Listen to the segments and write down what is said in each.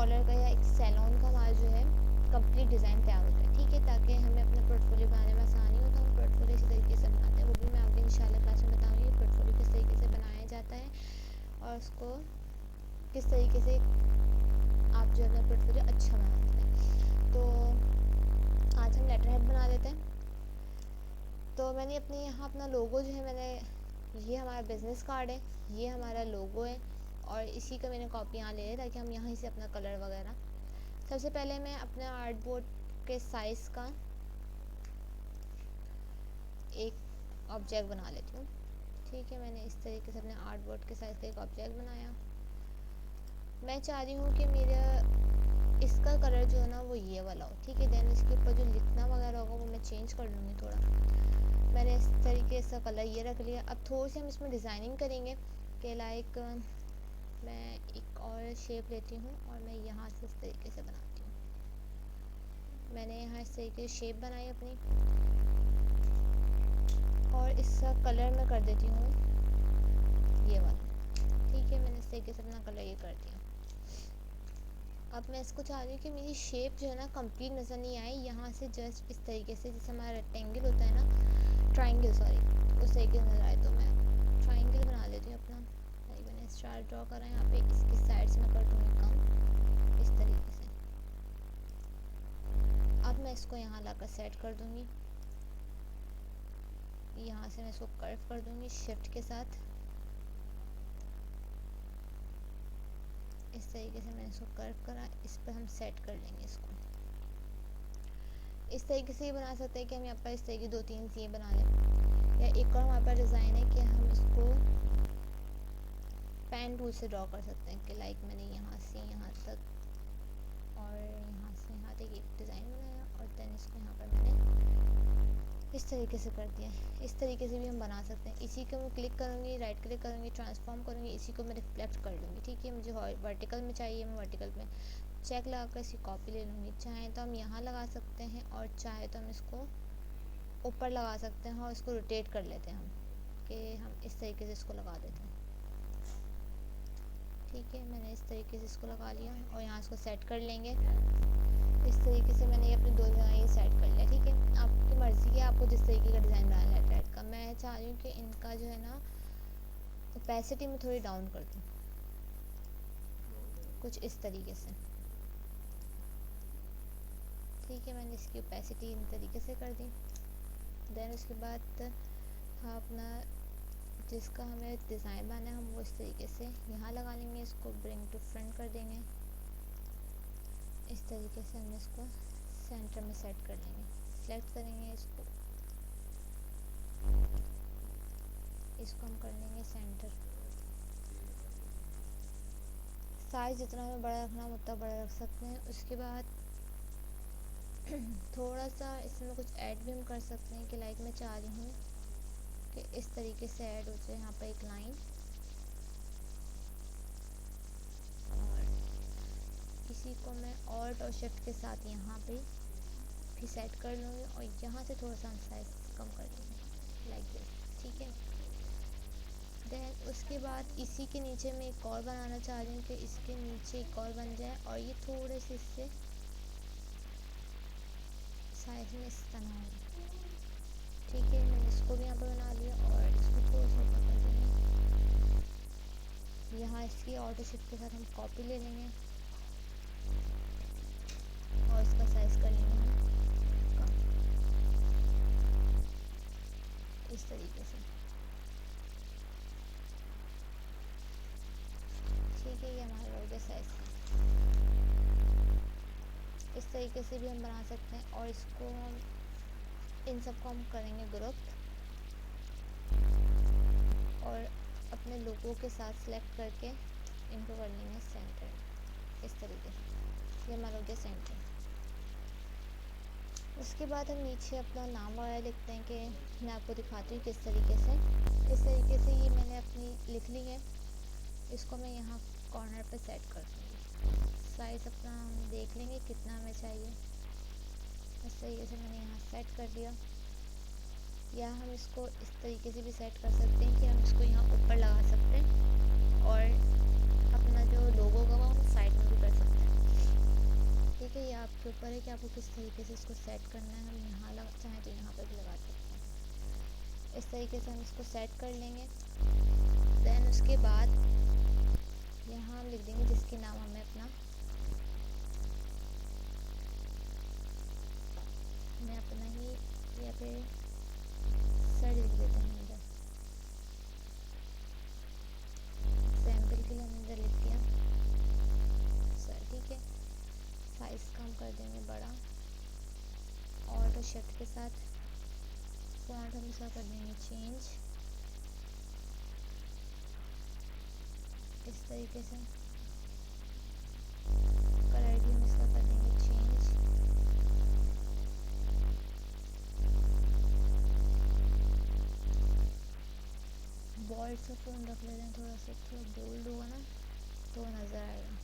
Parlour का या एक सैलून का हमारा जो है कंप्लीट डिज़ाइन तैयार होता है, ठीक है, ताकि हमें अपना पोर्टफोलियो बनाने में आसानी हो। तो हम पोर्टफोलियो इसी तरीके से बनाते हैं, वो भी मैं आपको इंशाल्लाह क्लास में बताऊँगी पोर्टफोलियो किस तरीके से बनाया जाता है और उसको किस तरीके से आप जो है अपना पोर्टफोलियो अच्छा बना सकते हैं। तो आज हम लेटर हेड बना लेते हैं। तो मैंने अपने यहाँ अपना लोगो जो है ये हमारा बिज़नेस कार्ड है, ये हमारा लोगो है और इसी का मैंने कॉपी यहाँ ले लिया ताकि हम यहाँ से अपना कलर वगैरह। सबसे पहले मैं अपने आर्ट बोर्ड के साइज़ का एक ऑब्जेक्ट बना लेती हूँ, ठीक है। मैंने इस तरीके से अपने आर्ट बोर्ड के साइज़ का एक ऑब्जेक्ट बनाया। मैं चाह रही हूँ कि मेरा इसका कलर जो है ना वो ये वाला हो, ठीक है। देन इसके ऊपर जो लिखना वगैरह होगा वो मैं चेंज कर लूँगी थोड़ा। मैंने इस तरीके से कलर ये रख लिया। अब थोड़ी सी हम इसमें डिज़ाइनिंग करेंगे कि लाइक मैं एक और शेप लेती हूँ और मैं यहाँ से इस तरीके से बनाती हूँ। मैंने यहाँ इस तरीके से शेप बनाई अपनी और इसका कलर मैं कर देती हूँ ये वाला, ठीक है। मैंने इस तरीके से अपना कलर ये कर दिया। अब मैं इसको चाह रही हूँ कि मेरी शेप जो है ना कंप्लीट नज़र नहीं आए, यहाँ से जस्ट इस तरीके से जैसे हमारा रेक्टेंगल होता है ना, ट्रायंगल सॉरी, उस तरीके से नज़र आए। तो मैं ट्रायंगल बना लेती हूँ अपना। मैंने स्टार ड्रॉ करा है, यहाँ पे इसकी साइड से मैं कर दूँगी कम, इस तरीके से। अब मैं इसको यहाँ लाकर सेट कर दूँगी। यहाँ से मैं इसको कर्व कर दूँगी शिफ्ट के साथ, इस तरीके से मैंने इसको कर्व करा। इस पर हम सेट कर लेंगे इसको। इस तरीके से ये बना सकते हैं कि हम यहाँ पर इस तरीके 2-3 ये बना लें, या एक और हमारे पास डिज़ाइन है कि हम इसको पेन टूल से ड्रॉ कर सकते हैं कि लाइक मैंने यहाँ से यहाँ तक और यहाँ से यहाँ तक एक डिज़ाइन बनाया और देन इसको यहाँ पर मैंने इस तरीके से कर दिया। इस तरीके से भी हम बना सकते हैं। इसी को मैं क्लिक करूँगी, राइट क्लिक करूँगी, ट्रांसफॉर्म करूँगी, इसी को मैं रिफ्लेक्ट कर लूँगी, ठीक है। मुझे वर्टिकल में चाहिए, मैं वर्टिकल में चेक लगा कर इसकी कॉपी ले लूँगी। चाहे तो हम यहाँ लगा सकते हैं और चाहे तो हम इसको ऊपर लगा सकते हैं और इसको रोटेट कर लेते हैं हम, कि हम इस तरीके से इसको लगा देते हैं, ठीक है। मैंने इस तरीके से इसको लगा लिया और यहाँ इसको सेट कर लेंगे। इस तरीके से मैंने ये अपनी 2 जगह ये सेट कर लिया, ठीक है। आपकी मर्ज़ी है आपको जिस तरीके का डिज़ाइन बनाना है लेटर का। मैं चाह रही हूँ कि इनका जो है ना ओपेसिटी में थोड़ी डाउन कर दूँ, कुछ इस तरीके से, ठीक है। मैंने इसकी ओपेसिटी इन तरीके से कर दी। देन उसके बाद हाँ अपना जिसका हमें डिज़ाइन बनाना है हम वो इस तरीके से यहाँ लगा लेंगे। इसको ब्रिंग टू फ्रंट कर देंगे, इस तरीके से हम इसको सेंटर में सेट कर लेंगे। सेलेक्ट करेंगे इसको हम कर लेंगे सेंटर। साइज़ जितना हमें बड़ा रखना है उतना बड़ा रख सकते हैं। उसके बाद थोड़ा सा इसमें कुछ ऐड भी हम कर सकते हैं कि लाइक मैं चाह रही हूँ कि इस तरीके से ऐड हो जाए यहाँ पर एक लाइन, और इसी को मैं ऑल्ट और शिफ्ट के साथ यहाँ पे भी सेट कर लूँगी और यहाँ से थोड़ा सा हम साइज़ कम कर लेंगे लाइक दिस, ठीक है। देन उसके बाद इसी के नीचे मैं एक और बनाना चाह रही हूँ कि इसके नीचे एक और बन जाए और ये थोड़े से इससे साइज़ में इस तरह हो, ठीक है। मैंने इसको भी यहाँ पर बना लिया और इसको थोड़ा सा ऊपर कर देंगे। यहाँ इसकी ऑल्ट शिफ्ट के साथ हम कॉपी ले लेंगे और इसका साइज़ कर लेंगे हम कम, इस तरीके से, ठीक है। ये हमारा हो गया साइज़। इस तरीके से भी हम बना सकते हैं और इसको हम इन सबको हम करेंगे ग्रुप और अपने लोगों के साथ सिलेक्ट करके इनको कर लेंगे सेंटर, इस तरीके से। ये हमारा हो गया सेंटर। उसके बाद हम नीचे अपना नाम वगैरह लिखते हैं कि मैं आपको दिखाती हूँ किस तरीके से। इस तरीके से ये मैंने अपनी लिख ली है। इसको मैं यहाँ कॉर्नर पे सेट कर दूँगी। साइज़ अपना हम देख लेंगे कितना हमें चाहिए। इस तरीके से मैंने यहाँ सेट कर दिया। या हम इसको इस तरीके से भी सेट कर सकते हैं कि हम इसको यहाँ ऊपर लगा सकते हैं और अपना जो लोगो होगा वो हम साइड में भी कर सकते हैं। कि आपको किस तरीके से इसको सेट करना है। हम यहाँ लगा चाहें तो यहाँ पर भी लगा सकते हैं। इस तरीके से हम इसको सेट कर लेंगे। देन उसके बाद यहाँ हम लिख देंगे जिसके नाम हमें अपना ही या फिर सर लिख देते हैं इधर। एग्जाम्पल के लिए हमने इधर लिख दिया सर, ठीक है। साइज का हम कर देंगे बड़ा, और तो शिफ्ट के साथ फॉन्ट हम इसका कर देंगे चेंज इस तरीके से। कलर भी हम इसका कर देंगे चेंज। बोल्ड से फोन रख लेते हैं, थोड़ा सा थोड़ा बोल्ड होगा ना तो नज़र आएगा।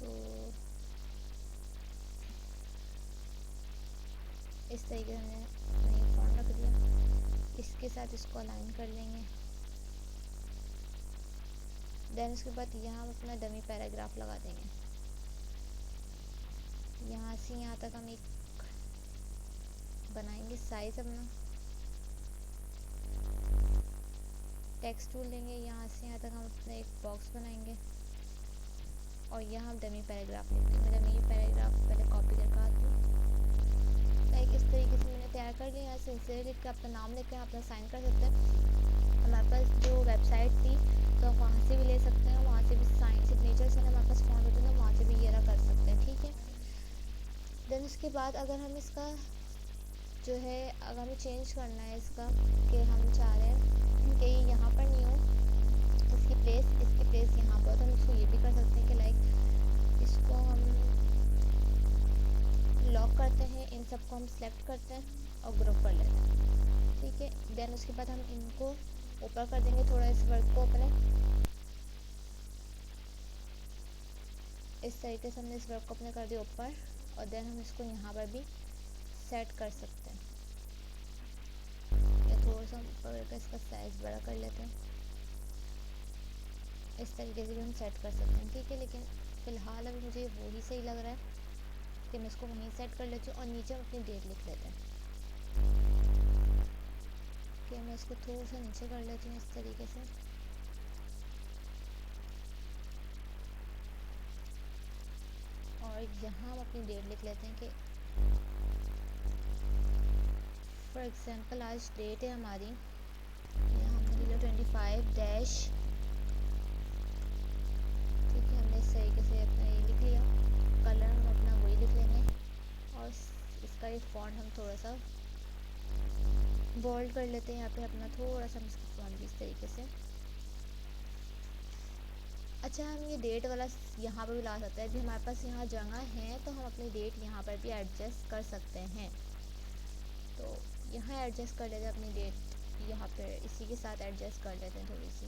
तो इस तरीके से हमने नई फॉन्ट रख दिया। इसके साथ इसको अलाइन कर लेंगे। देन उसके बाद यहाँ हम अपना डमी पैराग्राफ लगा देंगे। यहाँ से यहाँ तक हम एक बनाएंगे साइज अपना। टेक्स्ट टूल लेंगे, यहाँ से यहाँ तक हम अपना एक बॉक्स बनाएंगे और यहाँ हम डमी पैराग्राफ लिख देंगे। डमी पैराग्राफ पहले कॉपी करके आती हूँ। लाइक इस तरीके से मैंने तैयार कर लिया। यहाँ सिंसियर लिख के अपना नाम लिख के अपना साइन कर सकते हैं। हमारे पास जो वेबसाइट थी तो आप वहाँ से भी ले सकते हैं, वहाँ से भी साइन सिग्नेचर से हमारे पास फॉन्ट होते हैं, वहाँ से भी ये कर सकते हैं, ठीक है। देन उसके बाद अगर हम इसका जो है अगर हमें चेंज करना है इसका कि हम चाह रहे हैं कि यहाँ पर नहीं हो, इसकी प्लेस यहाँ पर, तो हम इसको ये भी कर सकते हैं कि लाइक इसको हम लॉक करते हैं, इन सबको हम सेलेक्ट करते हैं और ग्रुप कर लेते हैं, ठीक है। देन उसके बाद हम इनको ऊपर कर देंगे थोड़ा, इस वर्क को अपने इस तरीके से हमने इस वर्क को अपने कर दिया ऊपर। और देन हम इसको यहाँ पर भी सेट कर सकते हैं, या थोड़ा सा ऊपर करके इसका साइज बड़ा कर लेते हैं। इस तरीके से भी हम सेट कर सकते हैं, ठीक है। लेकिन फ़िलहाल अभी मुझे वही सही लग रहा है कि मैं इसको वहीं सेट कर लेती हूँ और नीचे हम अपनी डेट लिख लेते हैं। कि मैं इसको थोड़ा सा नीचे कर लेती हूँ इस तरीके से। और यहाँ हम अपनी डेट लिख लेते हैं कि फॉर एग्जांपल आज डेट है हमारी, यहाँ हमने लिखा 25 डैश, ठीक है। हमने इस तरीके से अपना ये लिख लिया। कलर हम अपना वही लिख लेंगे और इसका ये फॉन्ट हम थोड़ा सा बोल्ड कर लेते हैं। यहाँ पे अपना थोड़ा सा हम इसका फॉन्ट भी इस तरीके से। अच्छा, हम ये डेट वाला यहाँ पर भी ला सकते हैं। अभी हमारे पास यहाँ जगह है तो हम अपनी डेट यहाँ पर भी एडजस्ट कर सकते हैं। तो यहाँ एडजस्ट कर लेते हैं अपनी डेट, यहाँ पे इसी के साथ एडजस्ट कर लेते हैं थोड़ी सी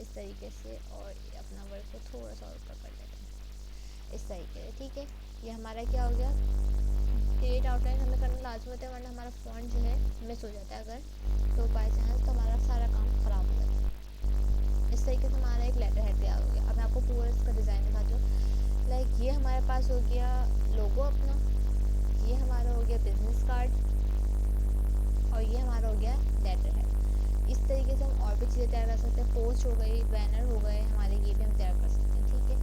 इस तरीके से, और अपना वर्क को थोड़ा सा ऊपर कर लेते हैं इस तरीके से, ठीक है। ये हमारा क्या हो गया, डेट आउटलाइन हमें करना लाजमी होता है, वरना हमारा फॉन्ट जो है मिस हो जाता है अगर तो बाई चांस, तो हमारा सारा काम ख़राब हो जाता है। इस तरीके से हमारा एक लेटर हेड तैयार हो गया। अब मैं आपको पूरा इसका डिज़ाइन दिखाती हूँ। लाइक ये हमारे पास हो गया लोगो अपना, ये हमारा हो गया बिजनेस कार्ड, और ये हमारा हो गया लेटर हेड। इस तरीके से हम और भी चीज़ें तैयार कर सकते हैं। पोस्ट हो गई, बैनर हो गए हमारे, ये भी हम तैयार कर सकते हैं, ठीक है।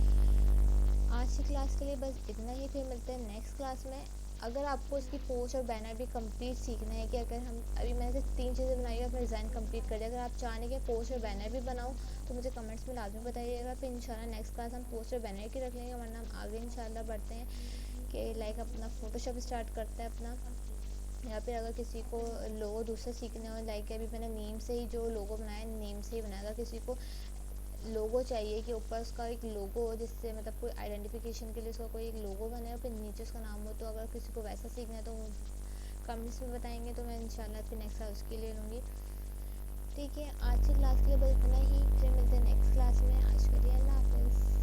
आज की क्लास के लिए बस इतना ही, फिर मिलते हैं नेक्स्ट क्लास में। अगर आपको इसकी पोस्ट और बैनर भी कंप्लीट सीखना है कि अगर हम अभी मैंने सिर्फ 3 चीज़ें बनाई है, अपना डिज़ाइन कंप्लीट कर दिया, अगर आप चाहें कि पोस्ट और बैनर भी बनाऊँ तो मुझे कमेंट्स में लाजमी बताइएगा। फिर इंशाल्लाह नेक्स्ट क्लास हम पोस्ट और बैनर की रख लेंगे, वरना हम आगे इंशाल्लाह बढ़ते हैं कि लाइक अपना फ़ोटोशॉप स्टार्ट करते हैं अपना। या फिर अगर किसी को लोगो दूसरे सीखने हो, लाइक अभी मैंने नीम से ही जो लोगो बनाया, नीम से ही बनाया। अगर किसी को लोगो चाहिए कि ऊपर उसका एक लोगो हो, जिससे मतलब कोई आइडेंटिफिकेशन के लिए उसका कोई एक लोगो बने और फिर नीचे उसका नाम हो, तो अगर किसी को वैसा सीखना है तो कमेंट्स में बताएंगे, तो मैं इंशाल्लाह फिर नेक्स्ट क्लास उसके लिए लूँगी, ठीक है। आज की क्लास के लिए बस इतना ही, फिर मिलते हैं नेक्स्ट क्लास में। आज के लिए अल्लाह हाफ़िज़।